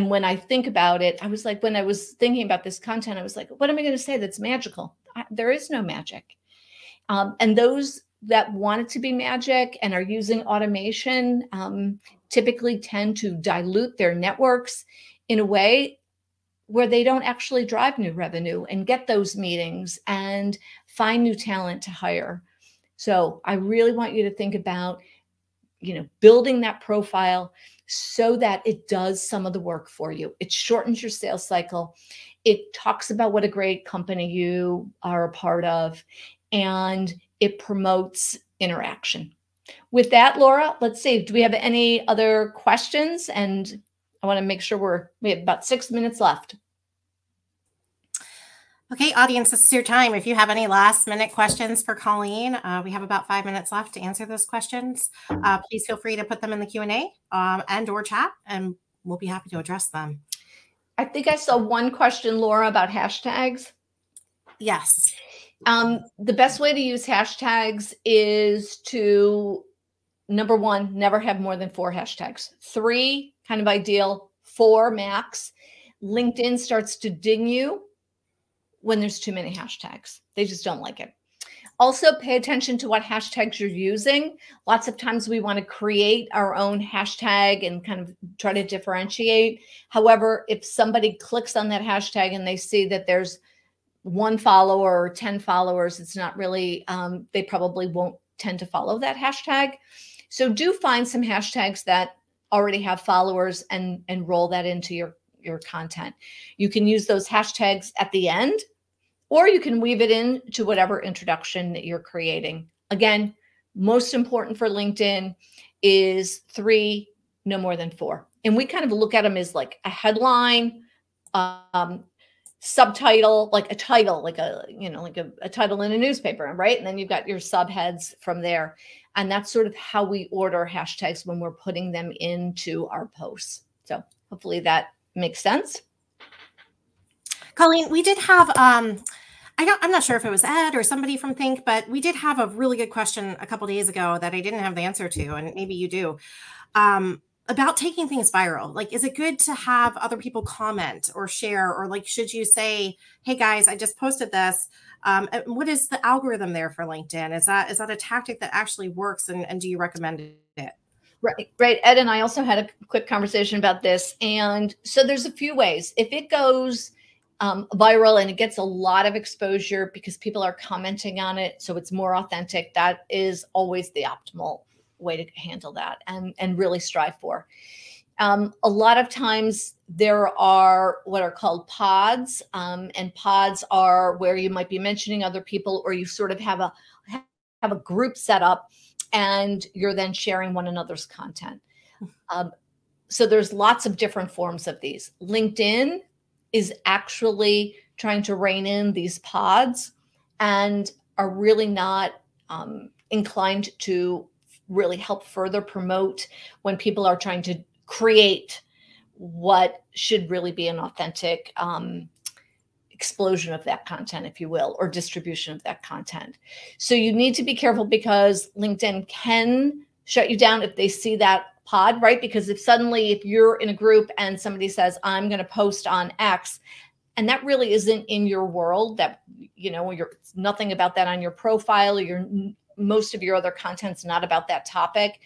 Speaker 2: when I think about it, I was like, when I was thinking about this content, I was like, what am I going to say that's magical? There is no magic. And those that want it to be magic and are using automation typically tend to dilute their networks in a way where they don't actually drive new revenue and get those meetings and find new talent to hire. So I really want you to think about, building that profile so that it does some of the work for you. It shortens your sales cycle. It talks about what a great company you are a part of, and it promotes interaction. With that, Laura, let's see, do we have any other questions? And I want to make sure we have about 6 minutes left.
Speaker 1: Okay, audience, this is your time. If you have any last minute questions for Colleen, we have about 5 minutes left to answer those questions. Please feel free to put them in the Q&A and or chat, and we'll be happy to address them.
Speaker 2: I think I saw one question, Laura, about hashtags.
Speaker 1: Yes.
Speaker 2: The best way to use hashtags is to, number one, never have more than 4 hashtags. 3, kind of ideal. 4, max. LinkedIn starts to ding you when there's too many hashtags. They just don't like it. Also, pay attention to what hashtags you're using. Lots of times we want to create our own hashtag and kind of try to differentiate. However, if somebody clicks on that hashtag and they see that there's 1 follower or 10 followers, it's not really, they probably won't tend to follow that hashtag. So do find some hashtags that already have followers and roll that into your content. You can use those hashtags at the end, or you can weave it into whatever introduction that you're creating. Again, most important for LinkedIn is 3, no more than 4. And we kind of look at them as like a headline, subtitle, like a title, like a title in a newspaper, right? And then you've got your subheads from there. And that's sort of how we order hashtags when we're putting them into our posts. So hopefully that makes sense.
Speaker 1: Colleen, we did have, I'm not sure if it was Ed or somebody from Think, but we did have a really good question a couple days ago that I didn't have the answer to, and maybe you do, about taking things viral. Like, is it good to have other people comment or share, or like, should you say, hey guys, I just posted this. What is the algorithm there for LinkedIn? Is that a tactic that actually works, and do you recommend it?
Speaker 2: Right. Ed and I also had a quick conversation about this. And so there's a few ways. If it goes viral and it gets a lot of exposure because people are commenting on it, so it's more authentic, that is always the optimal way to handle that and really strive for. A lot of times there are what are called pods, and pods are where you might be mentioning other people, or you sort of have a group set up and you're then sharing one another's content. So there's lots of different forms of these. LinkedIn is actually trying to rein in these pods and are really not inclined to really help further promote when people are trying to create what should really be an authentic explosion of that content, if you will, or distribution of that content. So you need to be careful, because LinkedIn can shut you down if they see that pod, right? Because if you're in a group and somebody says, I'm going to post on X, and that really isn't in your world, that, it's nothing about that on your profile, most of your other content's not about that topic,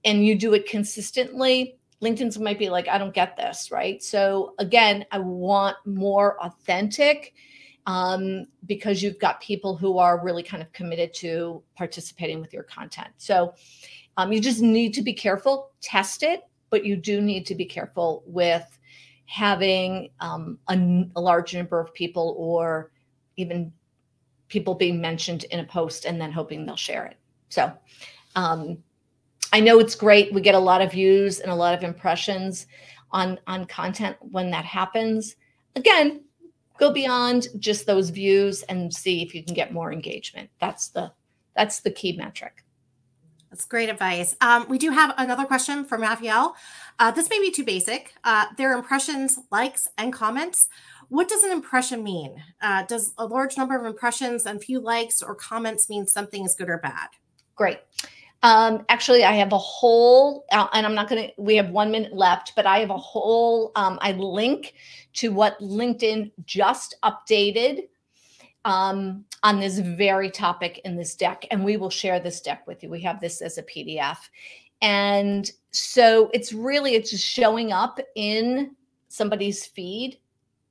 Speaker 2: and you do it consistently, LinkedIn's might be like, I don't get this, right? So again, I want more authentic, because you've got people who are really kind of committed to participating with your content. So you just need to be careful, test it, but you do need to be careful with having a large number of people, or even people being mentioned in a post and then hoping they'll share it. So I know it's great. We get a lot of views and a lot of impressions on content when that happens. Again, go beyond just those views and see if you can get more engagement. That's the key metric.
Speaker 1: That's great advice. We do have another question from Raphael. This may be too basic. There are impressions, likes, and comments. What does an impression mean? Does a large number of impressions and few likes or comments mean something is good or bad?
Speaker 2: Great. Actually, I have a whole, and we have 1 minute left, but I have a whole, I link to what LinkedIn just updated on this very topic in this deck. And we will share this deck with you. We have this as a PDF. And so it's just showing up in somebody's feed.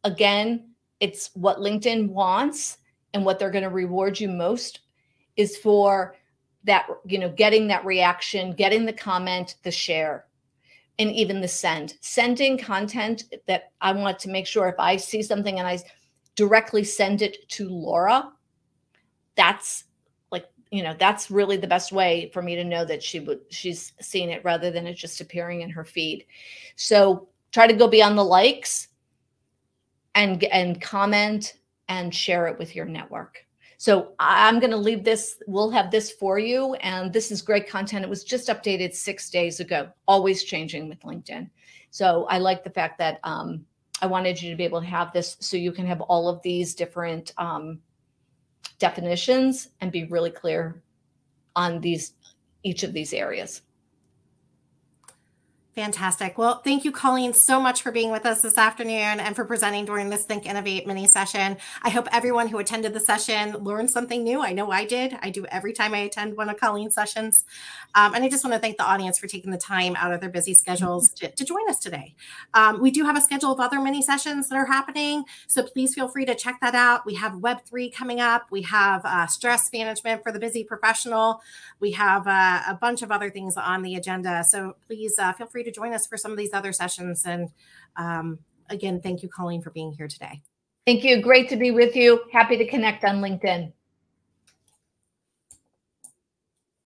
Speaker 2: Again, it's what LinkedIn wants, and what they're going to reward you most is for that, getting that reaction, getting the comment, the share, and even the sending content. That I want to make sure if I see something and I directly send it to Laura, that's like you know, that's really the best way for me to know that she's seen it rather than it just appearing in her feed. So try to go beyond the likes and comment and share it with your network. So I'm going to leave this. We'll have this for you. And this is great content. It was just updated 6 days ago, always changing with LinkedIn. So I like the fact that I wanted you to be able to have this so you can have all of these different definitions and be really clear on each of these areas.
Speaker 1: Fantastic. Well, thank you, Colleen, so much for being with us this afternoon and for presenting during this Think Innovate mini session. I hope everyone who attended the session learned something new. I know I did. I do every time I attend one of Colleen's sessions. And I just want to thank the audience for taking the time out of their busy schedules to join us today. We do have a schedule of other mini sessions that are happening, so please feel free to check that out. We have Web3 coming up. We have stress management for the busy professional. We have a bunch of other things on the agenda. So please feel free to join us for some of these other sessions. And again, thank you, Colleen, for being here today.
Speaker 2: Thank you. Great to be with you. Happy to connect on LinkedIn.